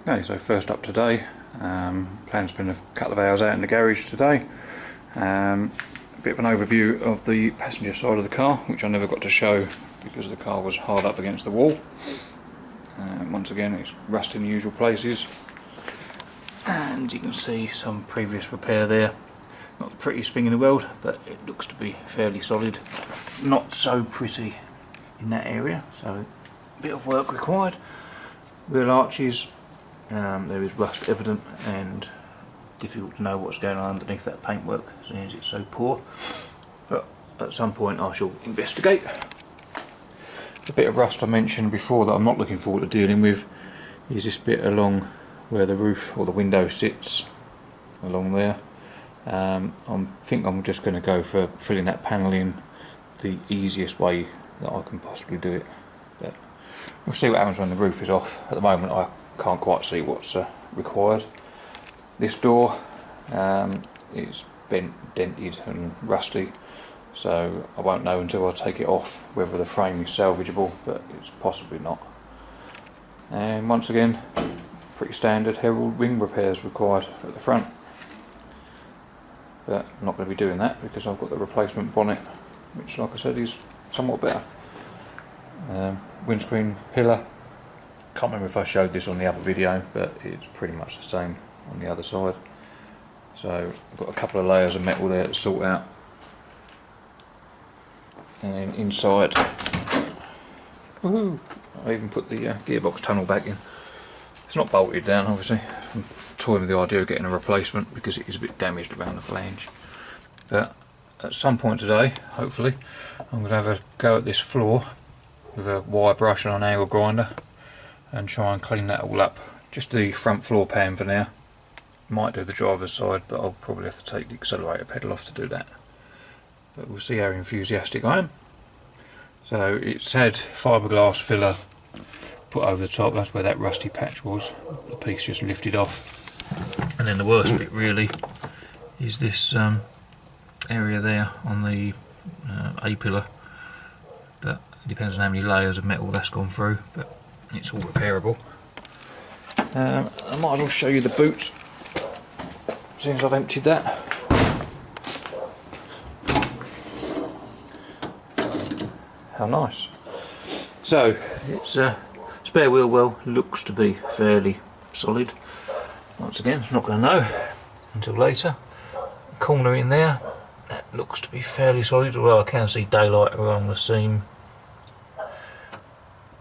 Okay, so first up today, plan to spend a couple of hours out in the garage today. A bit of an overview of the passenger side of the car, which I never got to show because the car was hard up against the wall. Once again, it's rust in the usual places, and you can see some previous repair there. Not the prettiest thing in the world, but it looks to be fairly solid. Not so pretty in that area, so a bit of work required. Wheel arches. There is rust evident and difficult to know what's going on underneath that paintwork since it's so poor, but at some point I shall investigate. The bit of rust I mentioned before that I'm not looking forward to dealing with is this bit along where the roof or the window sits, along there. I think I'm just going to go for filling that panel in the easiest way that I can possibly do it, but we'll see what happens when the roof is off. At the moment I can't quite see what's required. This door is bent, dented and rusty, so I won't know until I take it off whether the frame is salvageable, but it's possibly not. And once again, pretty standard Herald wing repairs required at the front, but I'm not going to be doing that because I've got the replacement bonnet, which like I said is somewhat better. Windscreen pillar, can't remember if I showed this on the other video, but it's pretty much the same on the other side. So I've got a couple of layers of metal there to sort out, and then inside, woohoo, I even put the gearbox tunnel back in. It's not bolted down obviously. I'm toying with the idea of getting a replacement because it is a bit damaged around the flange, but at some point today hopefully I'm going to have a go at this floor with a wire brush and an angle grinder and try and clean that all up. Just the front floor pan for now. Might do the driver's side, but I'll probably have to take the accelerator pedal off to do that. But we'll see how enthusiastic I am. So it's had fiberglass filler put over the top. That's where that rusty patch was. The piece just lifted off. And then the worst bit really is this area there on the A-pillar. But it depends on how many layers of metal that's gone through, but it's all repairable. I might as well show you the boot, since I've emptied that. How nice. So it's spare wheel well, looks to be fairly solid. Once again, not going to know until later. Corner in there, that looks to be fairly solid, although I can see daylight along the seam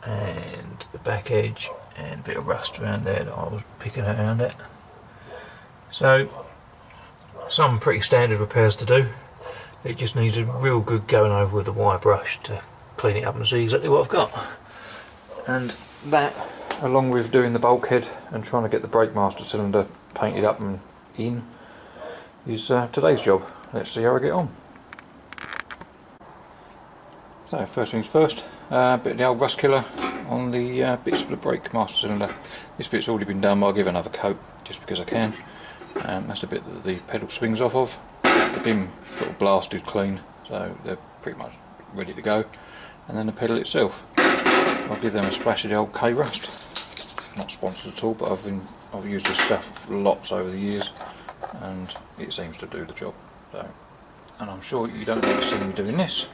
and the back edge, and a bit of rust around there that I was picking around at. So some pretty standard repairs to do. It just needs a real good going over with the wire brush to clean it up and see exactly what I've got. And that, along with doing the bulkhead and trying to get the brake master cylinder painted up and in, is today's job. Let's see how I get on. So first things first, a bit of the old rust killer on the bits of the brake master cylinder. This bit's already been done, but I'll give another coat just because I can. That's the bit that the pedal swings off of. They've been sort of blasted clean, so they're pretty much ready to go. And then the pedal itself, I'll give them a splash of the old K-Rust. Not sponsored at all, but I've used this stuff lots over the years, and it seems to do the job. So, and I'm sure you don't want to see me doing this.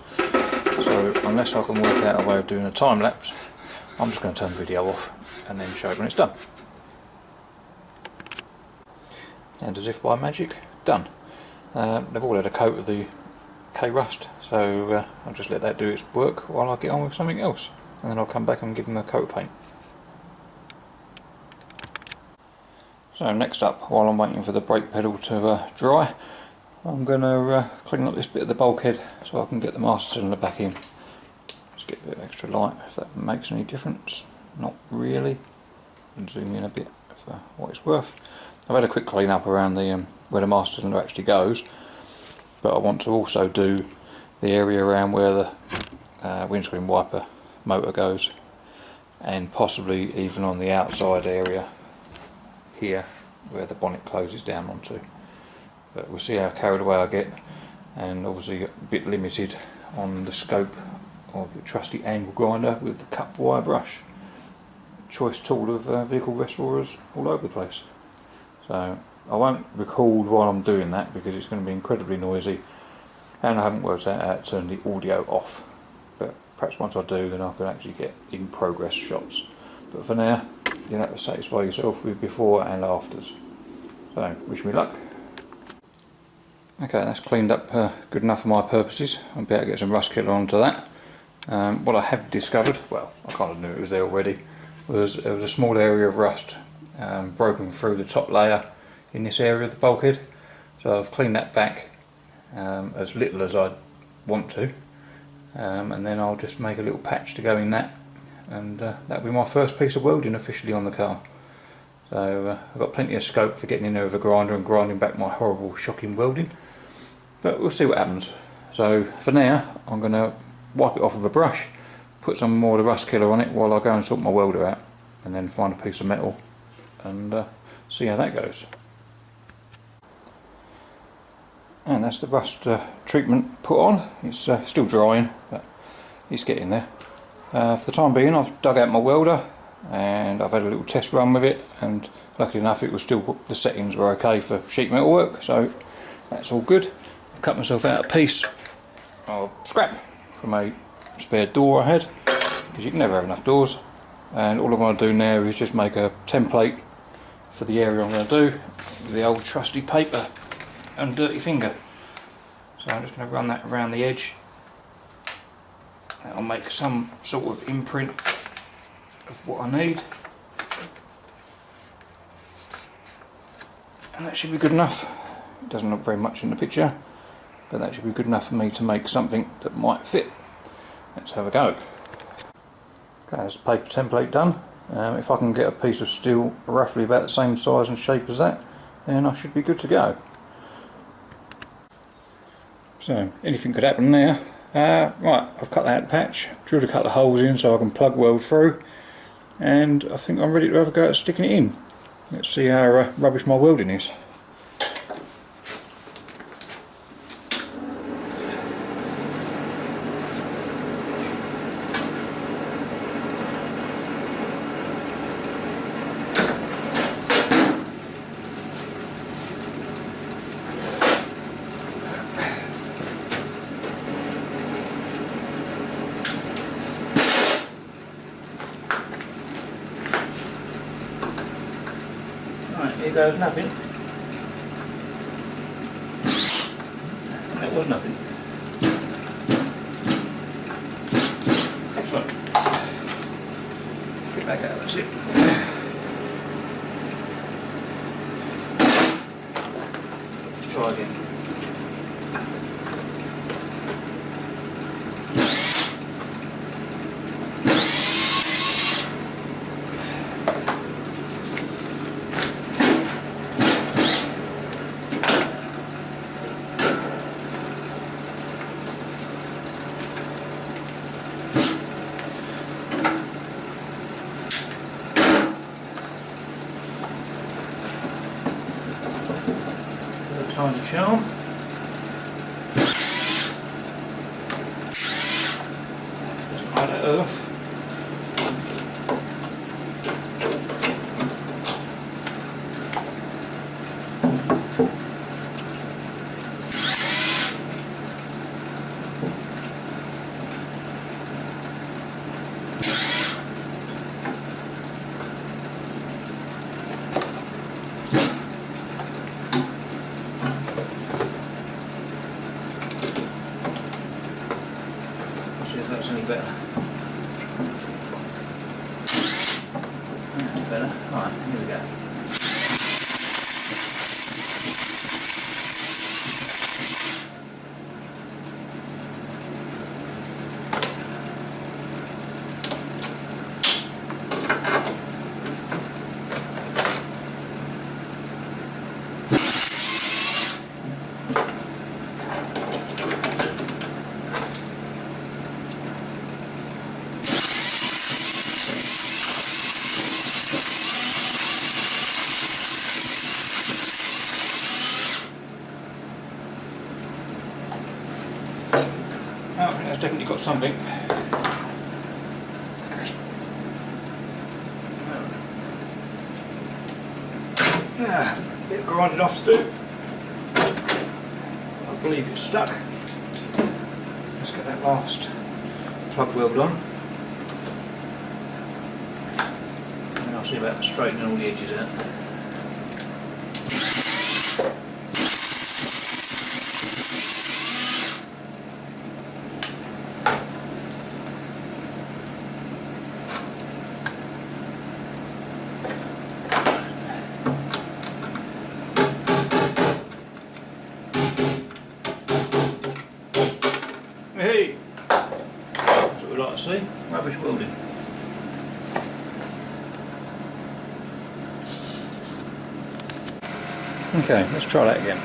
So unless I can work out a way of doing a time lapse, I'm just going to turn the video off and then show it when it's done. And as if by magic, done. They've all had a coat of the K-Rust, so I'll just let that do its work while I get on with something else, and then I'll come back and give them a coat of paint. So next up, while I'm waiting for the brake pedal to dry, I'm going to clean up this bit of the bulkhead so I can get the master cylinder back in. Just get a bit of extra light if that makes any difference. Not really. And zoom in a bit for what it's worth. I've had a quick clean up around the where the master cylinder actually goes, but I want to also do the area around where the windscreen wiper motor goes, and possibly even on the outside area here where the bonnet closes down onto. But we'll see how carried away I get, and obviously a bit limited on the scope of the trusty angle grinder with the cup wire brush. choice tool of vehicle restorers all over the place. So I won't record while I'm doing that because it's going to be incredibly noisy, and I haven't worked out how to turn the audio off, but perhaps once I do then I can actually get in progress shots. But for now you'll have to satisfy yourself with before and afters. So wish me luck. Okay, that's cleaned up good enough for my purposes. I'll be able to get some rust killer onto that. What I have discovered, well I kind of knew it was there already, was there was a small area of rust broken through the top layer in this area of the bulkhead. So I've cleaned that back as little as I want to, and then I'll just make a little patch to go in that, and that'll be my first piece of welding officially on the car. So I've got plenty of scope for getting in there with a grinder and grinding back my horrible shocking welding, but we'll see what happens. So for now I'm going to wipe it off with a brush, put some more of the rust killer on it while I go and sort my welder out, and then find a piece of metal and see how that goes. And that's the rust treatment put on. It's still drying, but it's getting there. For the time being I've dug out my welder and I've had a little test run with it, and luckily enough it was still, the settings were okay for sheet metal work, so that's all good. I cut myself out a piece of scrap from a spare door I had, because you can never have enough doors, and all I'm going to do now is just make a template for the area I'm going to do with the old trusty paper and dirty finger. So I'm just going to run that around the edge. That'll make some sort of imprint of what I need, and that should be good enough. It doesn't look very much in the picture, but that should be good enough for me to make something that might fit. Let's have a go. Okay, that's the paper template done. If I can get a piece of steel roughly about the same size and shape as that, then I should be good to go. So anything could happen there. Right, I've cut that patch, drilled a couple of holes in so I can plug weld through, and I think I'm ready to have a go at sticking it in. Let's see how rubbish my welding is. Right, here goes nothing. That was nothing. Excellent. Get back out, that's it. Let's try again. Times a charm. Doesn't like that earth. See if that's any better. That's better. Right, here we go. Oh, that's definitely got something. grind it off to do. I believe it's stuck. Let's get that last plug weld on. And I'll see about straightening all the edges out. Hey! That's what we like to see, rubbish welding. Okay, let's try that again.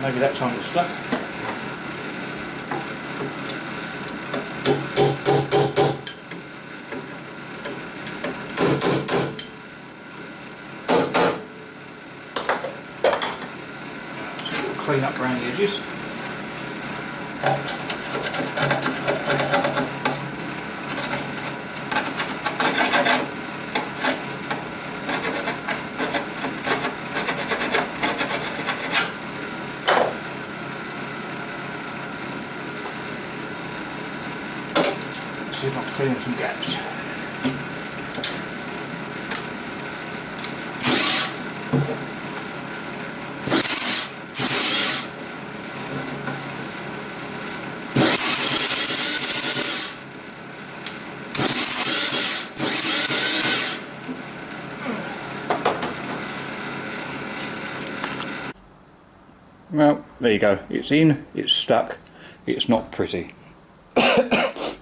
Maybe that time it's stuck. So we'll clean up around the edges. See if I can fill in some gaps. Well, there you go. It's in, it's stuck, it's not pretty.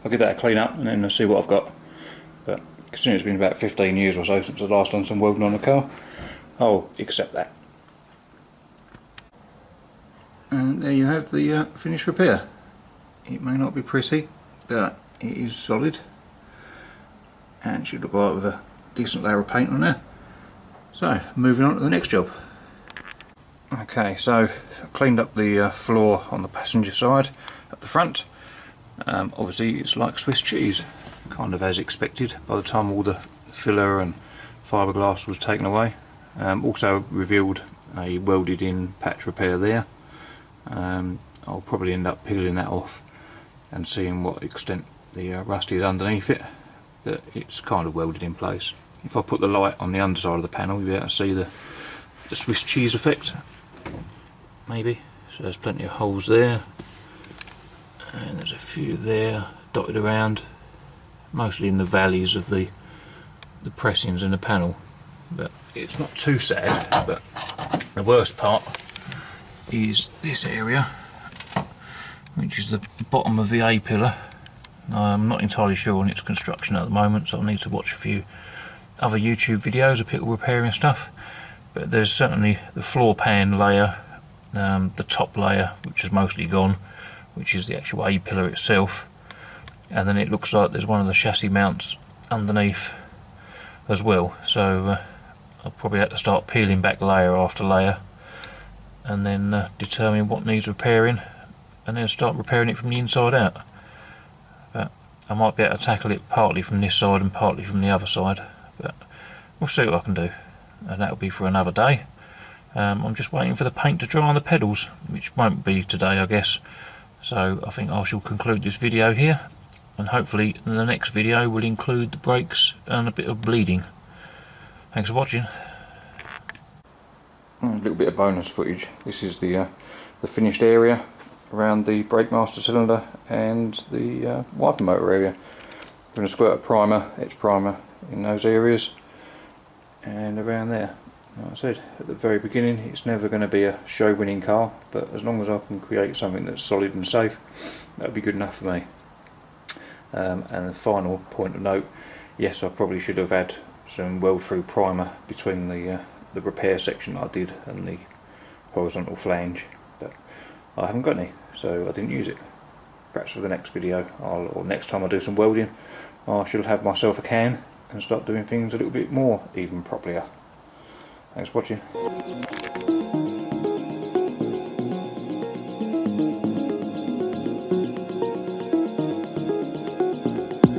I'll give that a clean up and then I'll see what I've got. But considering it's been about 15 years or so since I last done some welding on the car, I'll accept that. And there you have the finished repair. It may not be pretty, but it is solid and should look alright with a decent layer of paint on there. So, moving on to the next job. Okay, so I cleaned up the floor on the passenger side at the front. Obviously it's like Swiss cheese, kind of as expected by the time all the filler and fiberglass was taken away. Also revealed a welded in patch repair there. I'll probably end up peeling that off and seeing what extent the rust is underneath it, but it's kind of welded in place. If I put the light on the underside of the panel, you'll be able to see the Swiss cheese effect, maybe. So there's plenty of holes there, and there's a few there dotted around, mostly in the valleys of the pressings in the panel, but it's not too sad, but the worst part is this area, which is the bottom of the A pillar. I'm not entirely sure on its construction at the moment, so I'll need to watch a few other YouTube videos of people repairing stuff. But there's certainly the floor pan layer, the top layer, which is mostly gone, which is the actual A pillar itself, and then it looks like there's one of the chassis mounts underneath as well. So I'll probably have to start peeling back layer after layer, and then determine what needs repairing, and then start repairing it from the inside out. But I might be able to tackle it partly from this side and partly from the other side, but we'll see what I can do, and that'll be for another day. I'm just waiting for the paint to dry on the pedals, which won't be today, I guess. So I think I shall conclude this video here, and hopefully the next video will include the brakes and a bit of bleeding. Thanks for watching. A little bit of bonus footage. This is the finished area around the brake master cylinder and the wiper motor area. I'm going to squirt a primer, etch primer in those areas and around there. Like I said at the very beginning, it's never going to be a show winning car, but as long as I can create something that's solid and safe, that'll be good enough for me. And the final point of note, yes, I probably should have had some weld through primer between the repair section that I did and the horizontal flange, but I haven't got any, so I didn't use it. Perhaps for the next video, or next time I do some welding, I shall have myself a can and start doing things a little bit more even properlier. Thanks for watching.